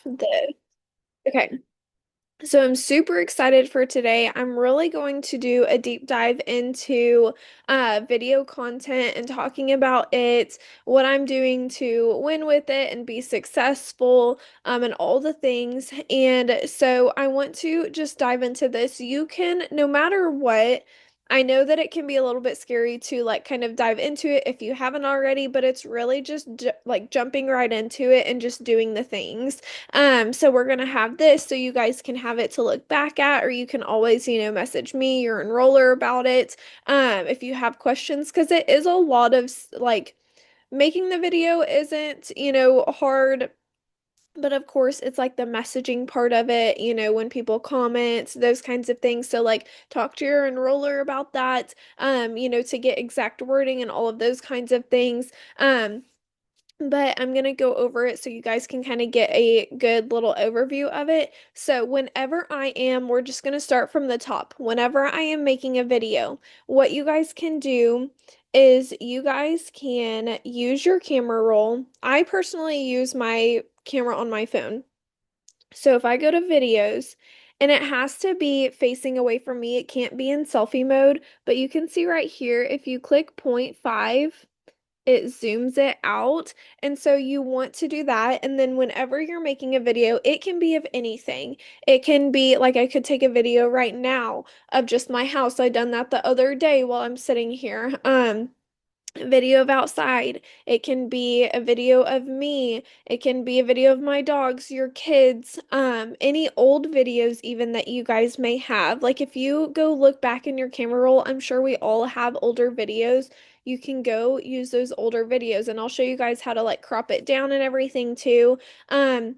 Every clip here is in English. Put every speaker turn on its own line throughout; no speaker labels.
this. Okay. So I'm super excited for today. I'm really going to do a deep dive into video content and talking about it, what I'm doing to win with it and be successful, and all the things. And so I want to just dive into this. You can, no matter what, I know that it can be a little bit scary to like kind of dive into it if you haven't already, but it's really just ju like jumping right into it and just doing the things. So we're gonna have this so you guys can have it to look back at, or you can always, message me, your enroller about it, if you have questions, because it is a lot of like making the video isn't, hard. But of course, it's like the messaging part of it, when people comment, those kinds of things. So like talk to your enroller about that, to get exact wording and all of those kinds of things. But I'm going to go over it so you guys can kind of get a good little overview of it. So, we're just going to start from the top. Whenever I am making a video, what you guys can do is you guys can use your camera roll. I personally use my camera on my phone. So, if I go to videos, and it has to be facing away from me, it can't be in selfie mode, but you can see right here if you click 0.5, it zooms it out. And so you want to do that. And then whenever you're making a video, it can be of anything. It can be like I could take a video right now of just my house. I done that the other day while I'm sitting here. Video of outside. It can be a video of me. It can be a video of my dogs, your kids, any old videos even that you guys may have. Like if you go look back in your camera roll, I'm sure we all have older videos. You can go use those older videos and I'll show you guys how to like crop it down and everything too. Um,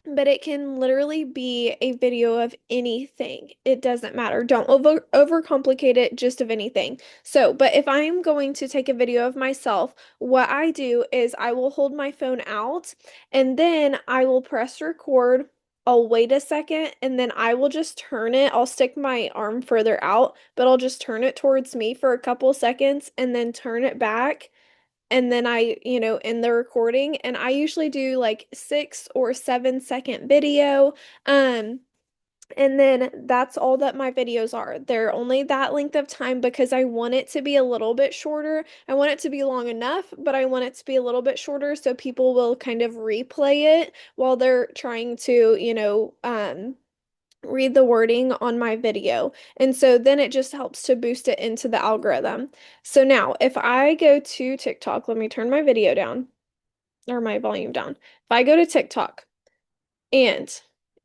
but it can literally be a video of anything. It doesn't matter. Don't overcomplicate it, just of anything. So, but if I am going to take a video of myself, what I do is I will hold my phone out and then I will press record. I'll wait a second and then I will just turn it. I'll stick my arm further out, but I'll just turn it towards me for a couple seconds and then turn it back, and then in the recording, and I usually do like 6 or 7 second video. Um, and then that's all that my videos are. They're only that length of time because I want it to be a little bit shorter. I want it to be long enough, but I want it to be a little bit shorter so people will kind of replay it while they're trying to, read the wording on my video. And so then it just helps to boost it into the algorithm. So now if I go to TikTok, let me turn my video down or my volume down. If I go to TikTok, and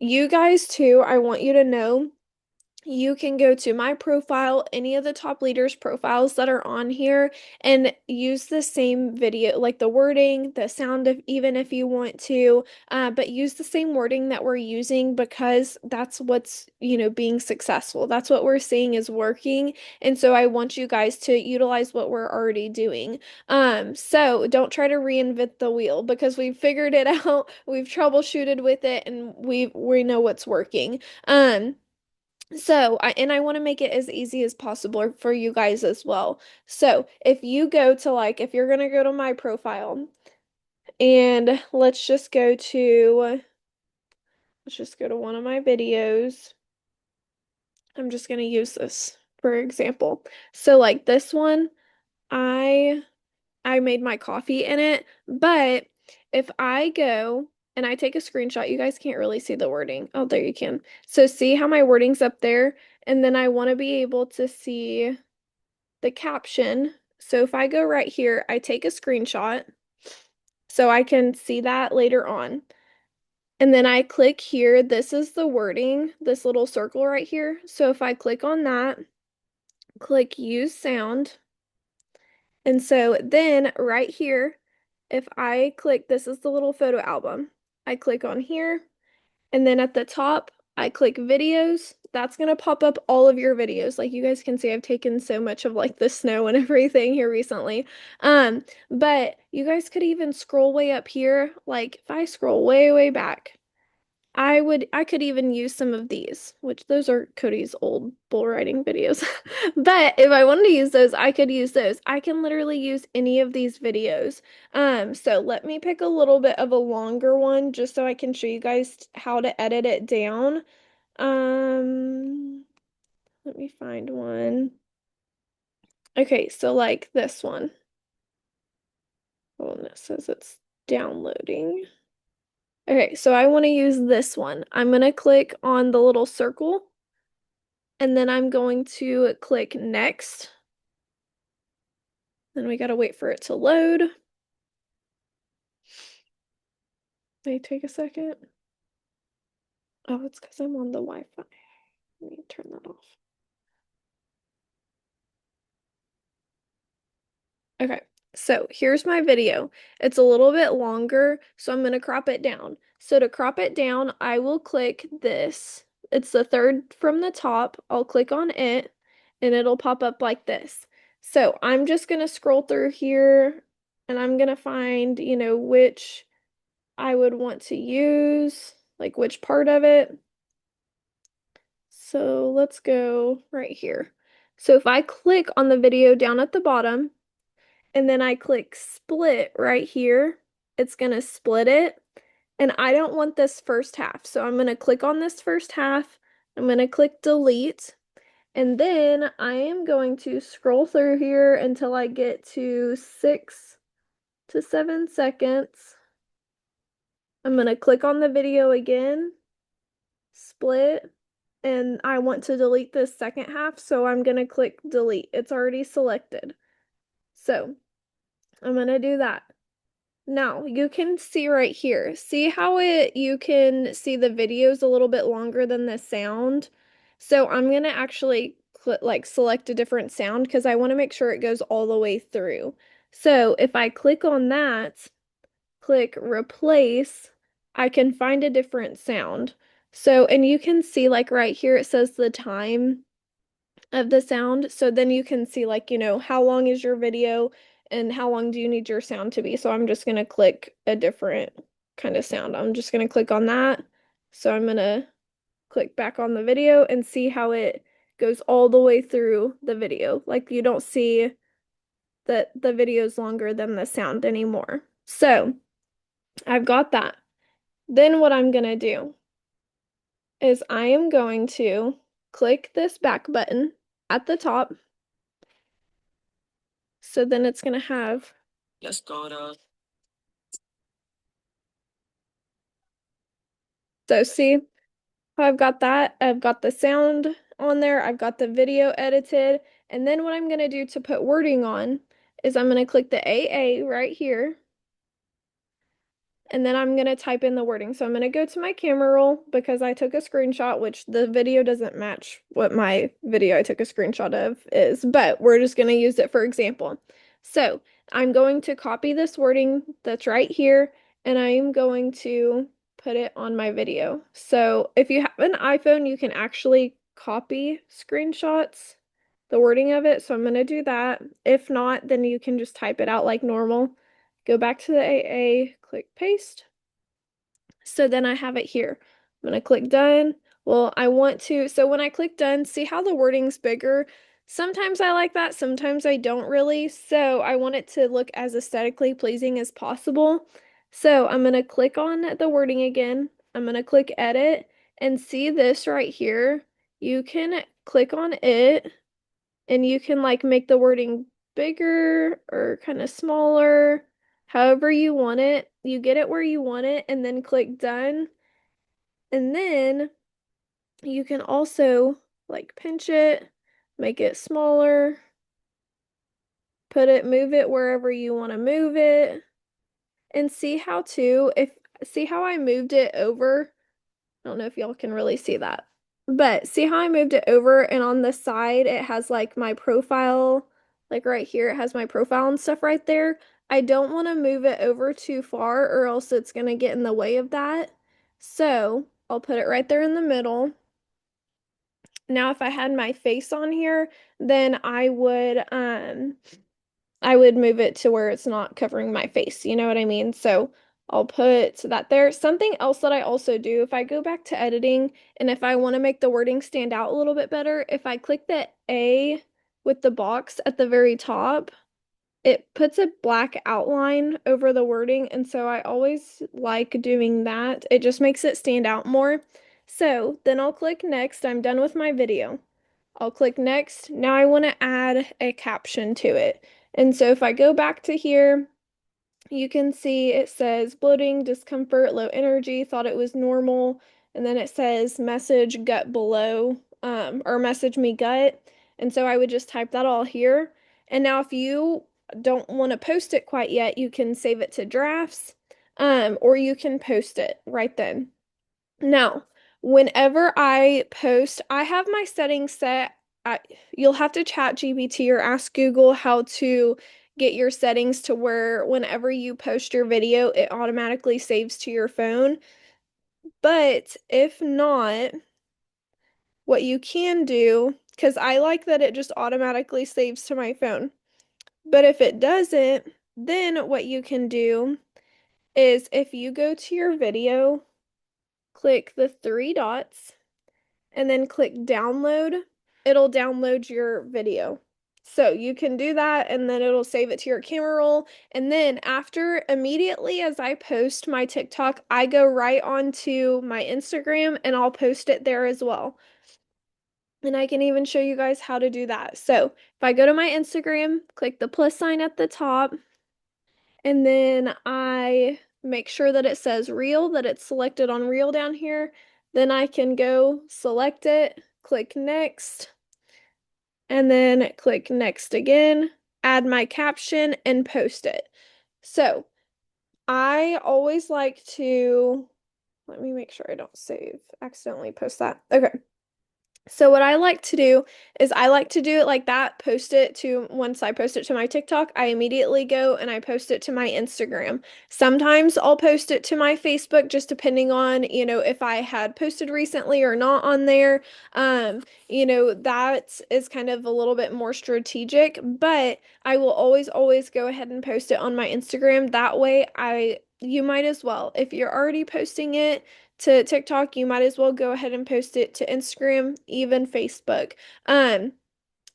you guys too, I want you to know you can go to my profile, any of the top leaders' profiles that are on here, and use the same video, like the wording, the sound of even if you want to, but use the same wording that we're using because that's what's, being successful. That's what we're seeing is working. And so I want you guys to utilize what we're already doing. So don't try to reinvent the wheel because we've figured it out, we've troubleshooted with it, and we know what's working. I want to make it as easy as possible for you guys as well. So, if you go to like, if you're gonna go to my profile and let's just go to one of my videos. I'm just gonna use this for example. So, like this one, I I made my coffee in it, but if I go and I take a screenshot, you guys can't really see the wording. Oh, there you can. So see how my wording's up there? And then I want to be able to see the caption. So if I go right here, I take a screenshot so I can see that later on. And then I click here. This is the wording, this little circle right here. So if I click on that, click use sound. And so then right here, if I click, this is the little photo album. I click on here, and then at the top, I click videos. That's going to pop up all of your videos. Like you guys can see, I've taken so much of like the snow and everything here recently. But you guys could even scroll way up here. Like if I scroll way, way back, I could even use some of these, which those are Cody's old bull riding videos. But if I wanted to use those, I could use those. I can literally use any of these videos. So let me pick a little bit of a longer one just so I can show you guys how to edit it down. Um, Let me find one. Okay, so like this one. Oh, and it says it's downloading. Okay, so I want to use this one. I'm going to click on the little circle and then I'm going to click next. Then we got to wait for it to load. May take a second. Oh, it's because I'm on the Wi-Fi. Let me turn that off. Okay, so here's my video. It's a little bit longer, so I'm going to crop it down. So to crop it down, I will click this. It's the third from the top. I'll click on it, and it'll pop up like this. So I'm just going to scroll through here, and I'm going to find, which I would want to use, like which part of it. So let's go right here. So if I click on the video down at the bottom, and then I click split right here, it's going to split it. And I don't want this first half. So I'm going to click on this first half. I'm going to click delete. And then I am going to scroll through here until I get to 6 to 7 seconds. I'm going to click on the video again, split, and I want to delete this second half. So I'm going to click delete. It's already selected. So I'm going to do that. Now, you can see right here. See how you can see the videos a little bit longer than the sound? So I'm going to actually select a different sound because I want to make sure it goes all the way through. So if I click on that, click replace, I can find a different sound. So, and you can see like right here, it says the time of the sound. So then you can see like, how long is your video and how long do you need your sound to be. So I'm just going to click a different kind of sound. I'm just going to click on that. So I'm going to click back on the video and see how it goes all the way through the video. Like you don't see that the video is longer than the sound anymore. So I've got that. Then what I'm going to do is I am going to click this back button at the top. So then it's going to have, let's go to. So see how I've got that? I've got the sound on there. I've got the video edited. And then what I'm going to do to put wording on is I'm going to click the AA right here. And then I'm going to type in the wording. So I'm going to go to my camera roll because I took a screenshot, which the video doesn't match what my video I took a screenshot of is, but we're just going to use it for example. So I'm going to copy this wording that's right here, and I'm going to put it on my video. So if you have an iPhone, you can actually copy screenshots, the wording of it. So I'm going to do that. If not, then you can just type it out like normal. Go back to the AA, click paste. So then I have it here. I'm going to click done. Well, I want to, so when I click done, see how the wording's bigger? Sometimes I like that, sometimes I don't really. So I want it to look as aesthetically pleasing as possible. So I'm going to click on the wording again. I'm going to click edit and see this right here. You can click on it and you can like make the wording bigger or kind of smaller, however you want it. You get it where you want it and then click done. And then you can also like pinch it, make it smaller, move it wherever you want to move it, and see how I moved it over. I don't know if y'all can really see that. But see how I moved it over and on the side it has like my profile, like right here it has my profile and stuff right there. I don't want to move it over too far or else it's going to get in the way of that. So I'll put it right there in the middle. Now if I had my face on here, then I would move it to where it's not covering my face. You know what I mean? So I'll put that there. Something else that I also do, if I go back to editing and if I want to make the wording stand out a little bit better, if I click the A with the box at the very top, it puts a black outline over the wording, and so I always like doing that. It just makes it stand out more. So then I'll click next. I'm done with my video. I'll click next. Now I want to add a caption to it. And so if I go back to here, you can see it says bloating, discomfort, low energy, thought it was normal. And then it says message gut below, or message me gut. And so I would just type that all here. And now if you don't want to post it quite yet, you can save it to drafts, or you can post it right then. Now, whenever I post, I have my settings set. I, you'll have to chat GPT or ask Google how to get your settings to where whenever you post your video, it automatically saves to your phone. But if not, what you can do, because I like that it just automatically saves to my phone. But if it doesn't, then what you can do is if you go to your video, click the three dots and then click download, it'll download your video. So you can do that and then it'll save it to your camera roll. And then after, immediately as I post my TikTok, I go right onto my Instagram and I'll post it there as well. And I can even show you guys how to do that. So if I go to my Instagram, click the plus sign at the top, and then I make sure that it says reel, that it's selected on reel down here. Then I can go select it, click next, and then click next again, add my caption, and post it. So I always like to, let me make sure I don't accidentally post that. Okay. So what I like to do is I like to do it like that, post it to, once I post it to my TikTok, I immediately go and I post it to my Instagram. Sometimes I'll post it to my Facebook, just depending on, if I had posted recently or not on there. That is kind of a little bit more strategic, but I will always go ahead and post it on my Instagram. That way you might as well, if you're already posting it to TikTok, you might as well go ahead and post it to Instagram, even Facebook. Um,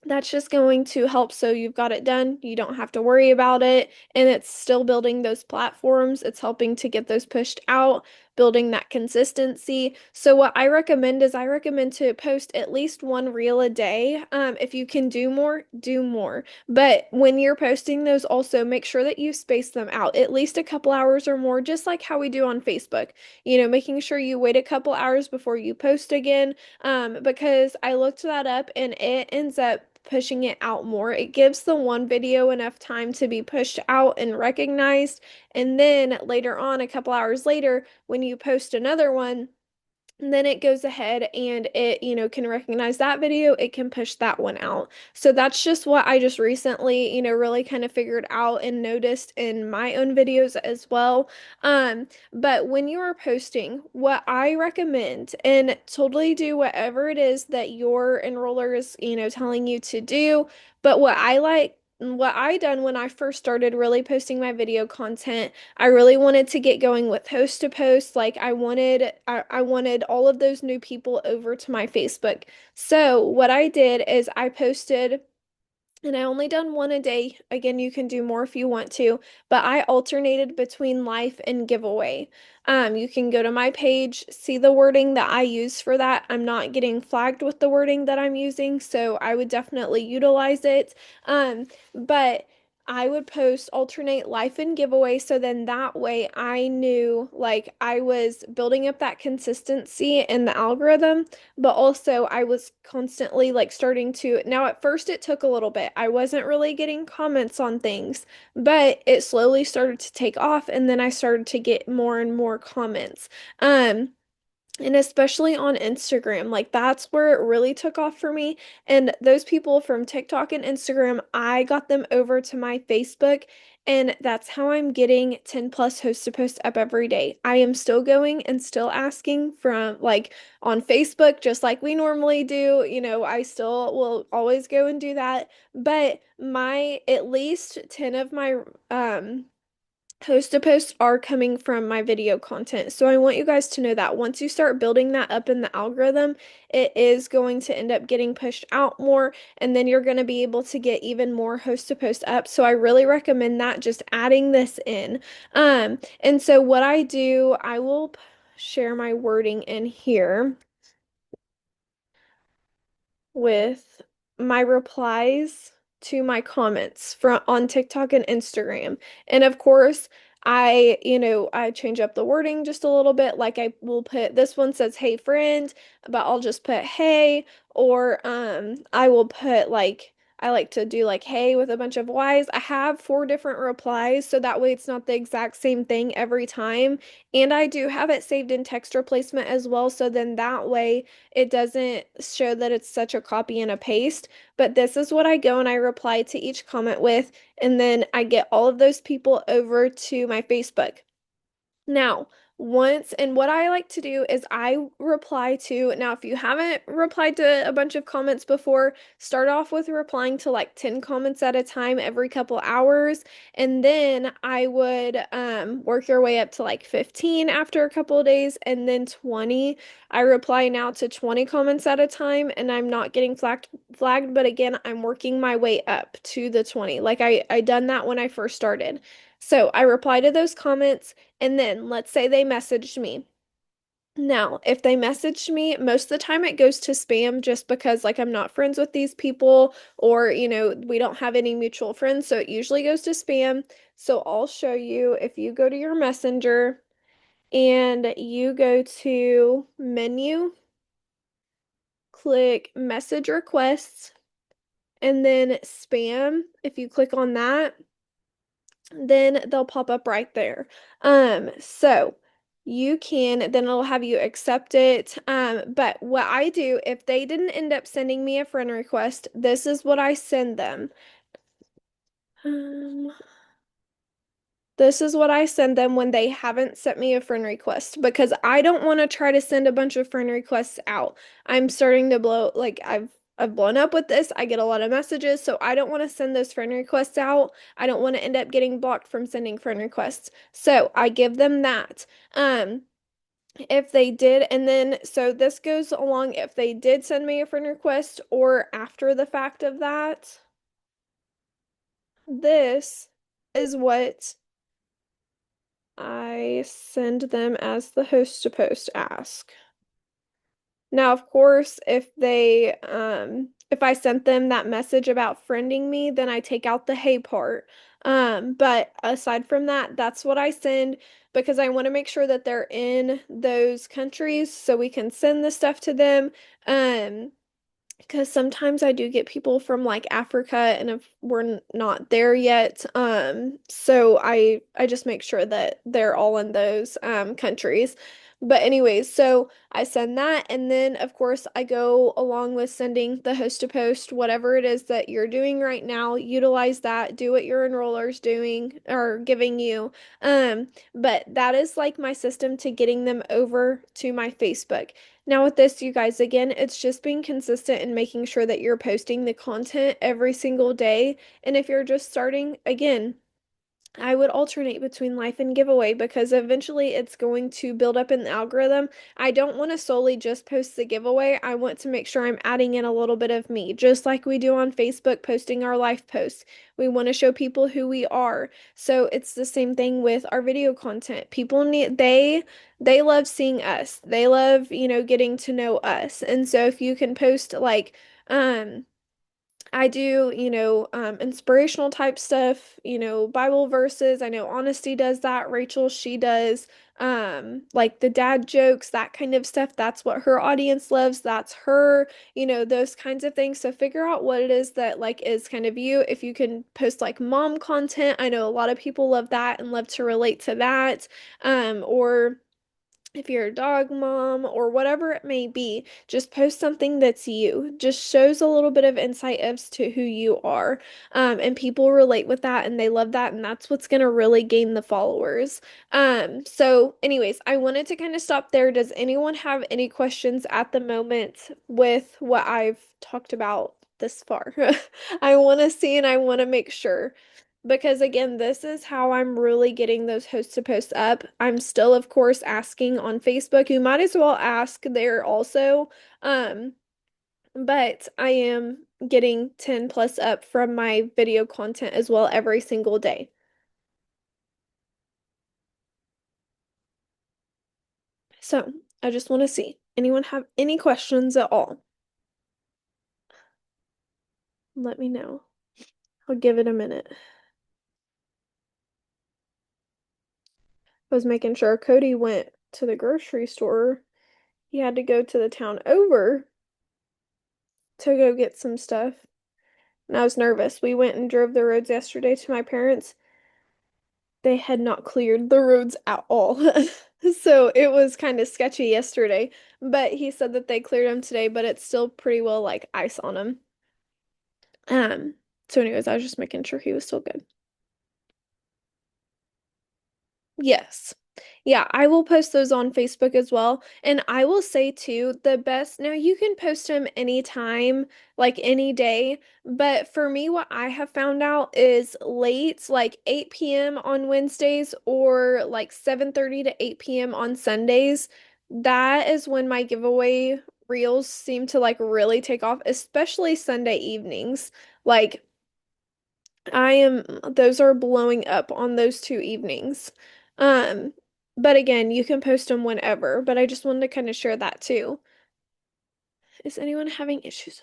that's just going to help so you've got it done. You don't have to worry about it. And it's still building those platforms. It's helping to get those pushed out, building that consistency. So what I recommend is I recommend to post at least one reel a day. If you can do more, do more. But when you're posting those, also make sure that you space them out at least a couple hours or more, just like how we do on Facebook. Making sure you wait a couple hours before you post again, because I looked that up and it ends up pushing it out more. It gives the one video enough time to be pushed out and recognized. And then later on, a couple hours later, when you post another one, and then it goes ahead and it, can recognize that video, it can push that one out. So that's just what I just recently, really kind of figured out and noticed in my own videos as well. But when you are posting, what I recommend, and totally do whatever it is that your enroller is, telling you to do, but what I done when I first started really posting my video content, I really wanted to get going with host to post. Like I wanted all of those new people over to my Facebook. So what I did is I posted, and I only done one a day. Again, you can do more if you want to, but I alternated between life and giveaway. You can go to my page, see the wording that I use for that. I'm not getting flagged with the wording that I'm using, so I would definitely utilize it. But I would post alternate life and giveaway, so then that way I knew like I was building up that consistency in the algorithm, but also I was constantly like starting to. Now at first it took a little bit. I wasn't really getting comments on things, but it slowly started to take off and then I started to get more and more comments. And especially on Instagram, like that's where it really took off for me. And those people from TikTok and Instagram, I got them over to my Facebook, and that's how I'm getting 10 plus host to post up every day. I am still going and still asking from like on Facebook, just like we normally do. I still will always go and do that. But at least 10 of my Host to posts are coming from my video content. So I want you guys to know that once you start building that up in the algorithm, it is going to end up getting pushed out more, and then you're going to be able to get even more host to post up. So I really recommend that, just adding this in. And so what I do, I will share my wording in here with my replies to my comments from on TikTok and Instagram. And of course, I change up the wording just a little bit. Like I will put this one says, "Hey friend," but I'll just put "hey," or I will put like I like to do like "hey" with a bunch of Y's. I have four different replies, so that way it's not the exact same thing every time. And I do have it saved in text replacement as well, so then that way it doesn't show that it's such a copy and a paste, but this is what I go and I reply to each comment with, and then I get all of those people over to my Facebook. Now, what I like to do is I reply to, now if you haven't replied to a bunch of comments before, start off with replying to like 10 comments at a time every couple hours, and then I would work your way up to like 15 after a couple of days, and then 20. I reply now to 20 comments at a time, and I'm not getting flagged, but again, I'm working my way up to the 20. Like I done that when I first started. So I reply to those comments, and then let's say they messaged me. Now, if they messaged me, most of the time it goes to spam just because like I'm not friends with these people, or we don't have any mutual friends, so it usually goes to spam. So I'll show you. If you go to your messenger and you go to menu, click message requests, and then spam. If you click on that, then they'll pop up right there. So you can, then it'll have you accept it. But what I do, if they didn't end up sending me a friend request, this is what I send them. Um, this is what I send them when they haven't sent me a friend request, because I don't want to try to send a bunch of friend requests out. I'm starting to blow, like I've blown up with this. I get a lot of messages, so I don't want to send those friend requests out. I don't want to end up getting blocked from sending friend requests. So I give them that. Um, if they did, and then so this goes along if they did send me a friend request or after the fact of that. This is what I send them as the host to post ask. Now, of course, if I sent them that message about friending me, then I take out the hey part. But aside from that, that's what I send, because I want to make sure that they're in those countries so we can send the stuff to them. Um, because sometimes I do get people from like Africa, and if we're not there yet, so I just make sure that they're all in those countries. But anyways, so I send that, and then of course I go along with sending the host to post, whatever it is that you're doing right now, utilize that, do what your enroller's doing or giving you. But that is like my system to getting them over to my Facebook. Now, with this, you guys, again, it's just being consistent and making sure that you're posting the content every single day. And if you're just starting, again, I would alternate between life and giveaway, because eventually it's going to build up in the algorithm. I don't want to solely just post the giveaway. I want to make sure I'm adding in a little bit of me, just like we do on Facebook, posting our life posts. We want to show people who we are. So it's the same thing with our video content. People they love seeing us. They love, getting to know us. And so if you can post like I do, inspirational type stuff, Bible verses. I know Honesty does that. Rachel, she does like the dad jokes, that kind of stuff. That's what her audience loves. That's her, those kinds of things. So figure out what it is that like is kind of you. If you can post like mom content, I know a lot of people love that and love to relate to that. Or if you're a dog mom or whatever it may be, just post something that's you. Just shows a little bit of insight as to who you are. And people relate with that and they love that, and that's what's gonna really gain the followers. So anyways, I wanted to kind of stop there. Does anyone have any questions at the moment with what I've talked about this far? I want to see and I want to make sure. because again, this is how I'm really getting those host to post up. I'm still, of course, asking on Facebook. You might as well ask there also. Um, but I am getting 10 plus up from my video content as well every single day. So I just want to see. Anyone have any questions at all? Let me know. I'll give it a minute. I was making sure Cody went to the grocery store. He had to go to the town over to go get some stuff. And I was nervous. We went and drove the roads yesterday to my parents. They had not cleared the roads at all. So it was kind of sketchy yesterday. But he said that they cleared them today, but it's still pretty well like ice on them. Um, so anyways, I was just making sure he was still good. Yes. Yeah, I will post those on Facebook as well. And I will say too, the best, now you can post them anytime, like any day. But for me, what I have found out is late, like 8 p.m. on Wednesdays or like 7:30 to 8 p.m. on Sundays. That is when my giveaway reels seem to like really take off, especially Sunday evenings. Like those are blowing up on those two evenings. Um, but again, you can post them whenever, but I just wanted to kind of share that too. Is anyone having issues?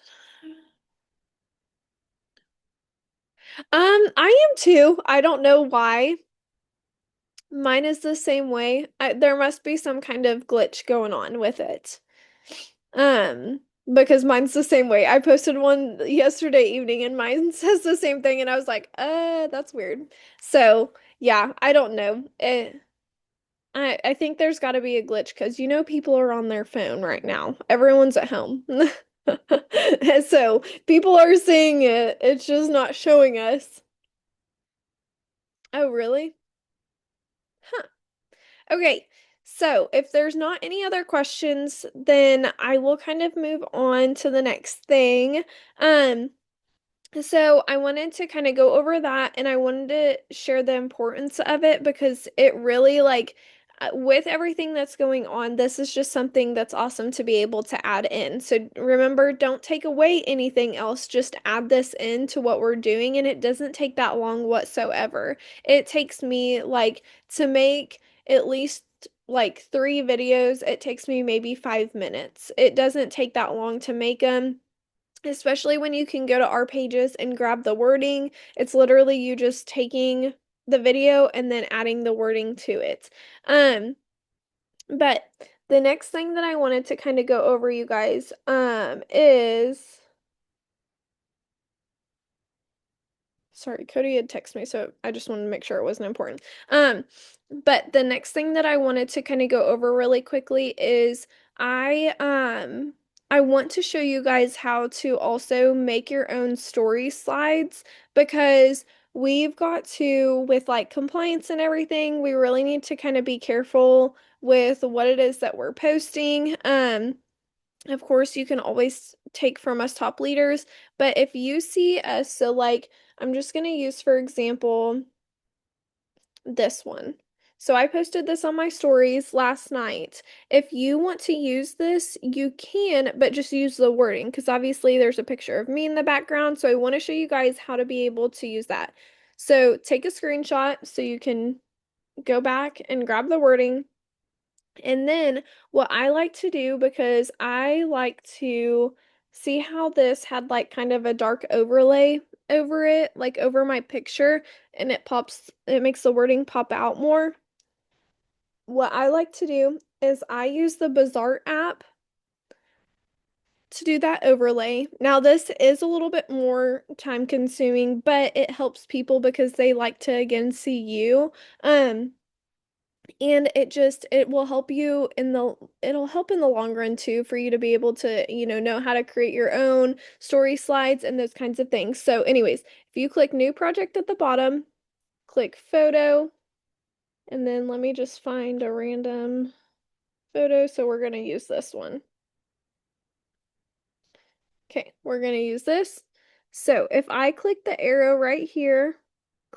I am too. I don't know why. Mine is the same way. There must be some kind of glitch going on with it. Because mine's the same way. I posted one yesterday evening and mine says the same thing, and I was like, that's weird. So, yeah, I don't know. I think there's got to be a glitch because people are on their phone right now. Everyone's at home. So people are seeing it. It's just not showing us. Oh, really? Huh. Okay. So if there's not any other questions, then I will kind of move on to the next thing. Um, So I wanted to kind of go over that and I wanted to share the importance of it because it really with everything that's going on, this is just something that's awesome to be able to add in. So remember, don't take away anything else, just add this into what we're doing and it doesn't take that long whatsoever. It takes me like to make at least like 3 videos, it takes me maybe 5 minutes. It doesn't take that long to make them, especially when you can go to our pages and grab the wording. It's literally you just taking the video and then adding the wording to it. Um, but the next thing that I wanted to kind of go over, you guys, is sorry, Cody had texted me, so I just wanted to make sure it wasn't important. But the next thing that I wanted to kind of go over really quickly is I um I want to show you guys how to also make your own story slides because we've got to, with like compliance and everything, we really need to kind of be careful with what it is that we're posting. Of course, you can always take from us top leaders, but if you see us, so like, I'm just going to use, for example, this one. So I posted this on my stories last night. If you want to use this, you can, but just use the wording because obviously there's a picture of me in the background. So I want to show you guys how to be able to use that. So take a screenshot so you can go back and grab the wording. And then what I like to do, because I like to see how this had like kind of a dark overlay over it, like over my picture, and it makes the wording pop out more. What I like to do is I use the Bazaar app to do that overlay. Now, this is a little bit more time consuming, but it helps people because they like to again see you. And it will help you it'll help in the long run too for you to be able to, know how to create your own story slides and those kinds of things. So anyways, if you click new project at the bottom, click photo, and then let me just find a random photo. So we're going to use this one. Okay, we're going to use this. So if I click the arrow right here,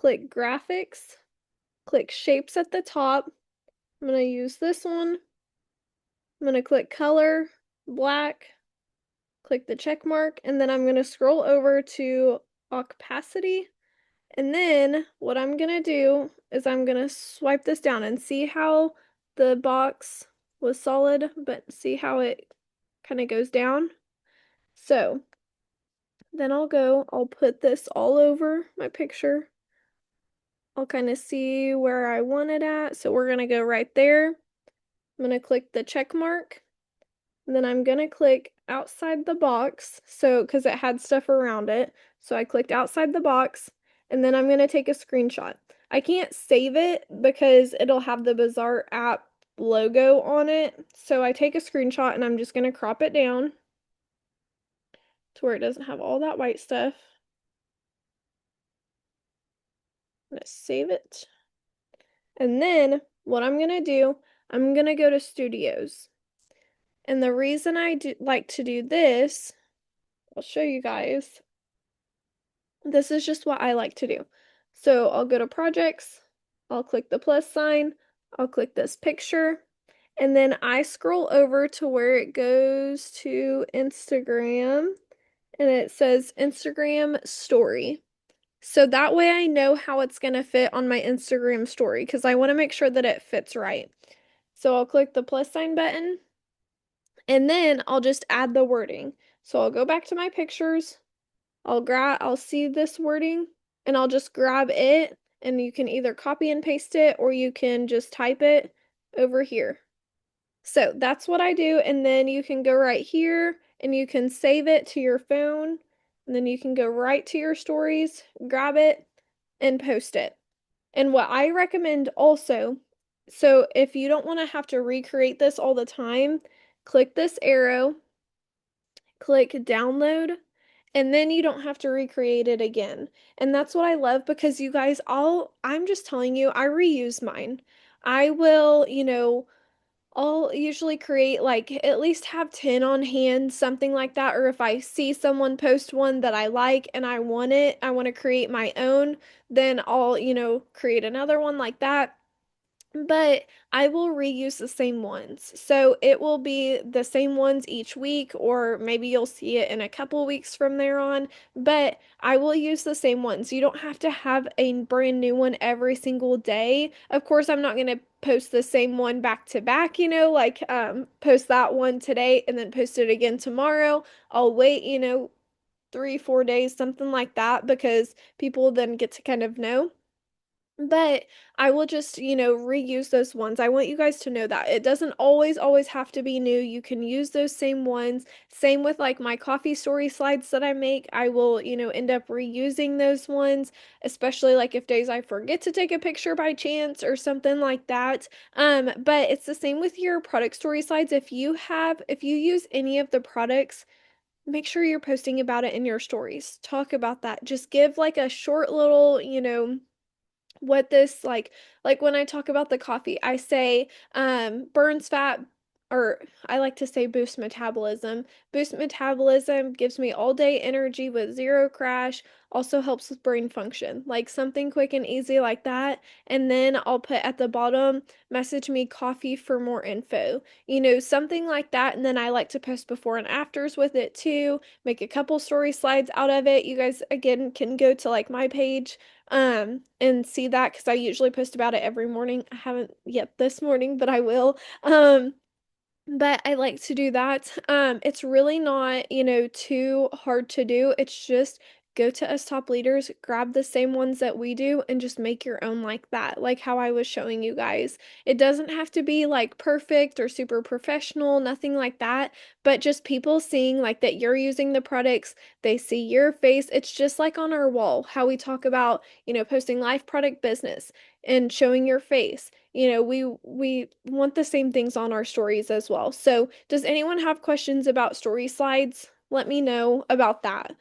click graphics, click shapes at the top. I'm going to use this one. I'm going to click color, black, click the check mark, and then I'm going to scroll over to opacity. And then what I'm going to do is I'm going to swipe this down and see how the box was solid, but see how it kind of goes down. So then I'll put this all over my picture. I'll kind of see where I want it at. So we're going to go right there. I'm going to click the check mark. And then I'm going to click outside the box. So, because it had stuff around it. So I clicked outside the box. And then I'm going to take a screenshot. I can't save it because it'll have the Bazaar app logo on it. So I take a screenshot and I'm just going to crop it down to where it doesn't have all that white stuff. I'm going to save it. And then what I'm going to do, I'm going to go to Studios. And the reason I like to do this, I'll show you guys. This is just what I like to do. So I'll go to projects, I'll click the plus sign, I'll click this picture, and then I scroll over to where it goes to Instagram and it says Instagram story. So that way I know how it's going to fit on my Instagram story because I want to make sure that it fits right. So I'll click the plus sign button and then I'll just add the wording. So I'll go back to my pictures. I'll see this wording and I'll just grab it and you can either copy and paste it or you can just type it over here. So that's what I do. And then you can go right here and you can save it to your phone. And then you can go right to your stories, grab it, and post it. And what I recommend also, so if you don't want to have to recreate this all the time, click this arrow, click download, and then you don't have to recreate it again. And that's what I love because you guys I'm just telling you, I reuse mine. I will, I'll usually create like at least have 10 on hand, something like that. Or if I see someone post one that I like and I want it, I want to create my own, then I'll, create another one like that. But I will reuse the same ones. So it will be the same ones each week, or maybe you'll see it in a couple weeks from there on. But I will use the same ones. You don't have to have a brand new one every single day. Of course, I'm not going to post the same one back to back, like post that one today and then post it again tomorrow. I'll wait, 3, 4 days, something like that, because people then get to kind of know. But I will just, reuse those ones. I want you guys to know that it doesn't always have to be new. You can use those same ones. Same with like my coffee story slides that I make. I will, end up reusing those ones, especially like if days I forget to take a picture by chance or something like that. But it's the same with your product story slides. If you use any of the products, make sure you're posting about it in your stories. Talk about that. Just give like a short little, what this like when I talk about the coffee, I say burns fat, or I like to say boost metabolism. Boost metabolism gives me all day energy with zero crash, also helps with brain function. Like something quick and easy like that. And then I'll put at the bottom, message me coffee for more info. Something like that. And then I like to post before and afters with it too. Make a couple story slides out of it. You guys again can go to like my page and see that because I usually post about it every morning. I haven't yet this morning, but I will. But I like to do that. It's really not, too hard to do. It's just go to Us Top Leaders, grab the same ones that we do, and just make your own like that, like how I was showing you guys. It doesn't have to be like perfect or super professional, nothing like that, but just people seeing like that you're using the products, they see your face. It's just like on our wall, how we talk about, posting life product business and showing your face. We want the same things on our stories as well. So, does anyone have questions about story slides? Let me know about that.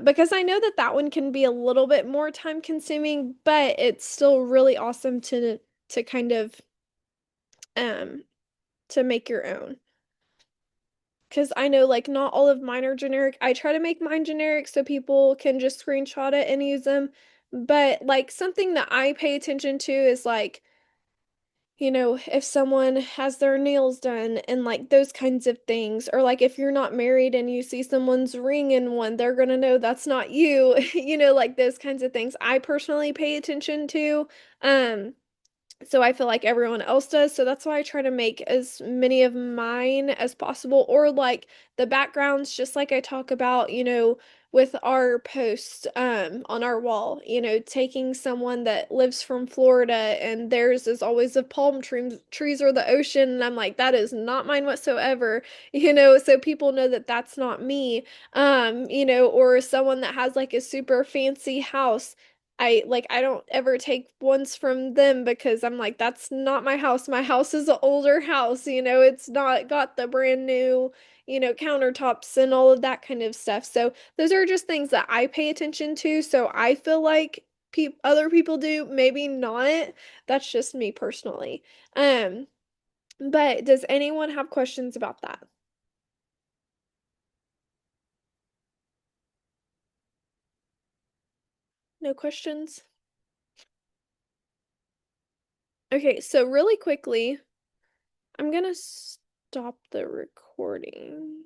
Because I know that that one can be a little bit more time consuming, but it's still really awesome to kind of um to make your own. Because I know like not all of mine are generic. I try to make mine generic so people can just screenshot it and use them. But like something that I pay attention to is like, if someone has their nails done and like those kinds of things, or like if you're not married and you see someone's ring in one, they're gonna know that's not you, like those kinds of things I personally pay attention to. Um, so I feel like everyone else does. So that's why I try to make as many of mine as possible, or like the backgrounds, just like I talk about, with our posts on our wall, taking someone that lives from Florida and theirs is always of palm trees or the ocean, and I'm like, that is not mine whatsoever, so people know that that's not me. Or someone that has like a super fancy house. I don't ever take ones from them because I'm like, that's not my house. My house is an older house, it's not got the brand new, countertops and all of that kind of stuff. So those are just things that I pay attention to. So I feel like other people do, maybe not. That's just me personally. Um, but does anyone have questions about that? No questions? Okay, so really quickly, I'm gonna stop the recording.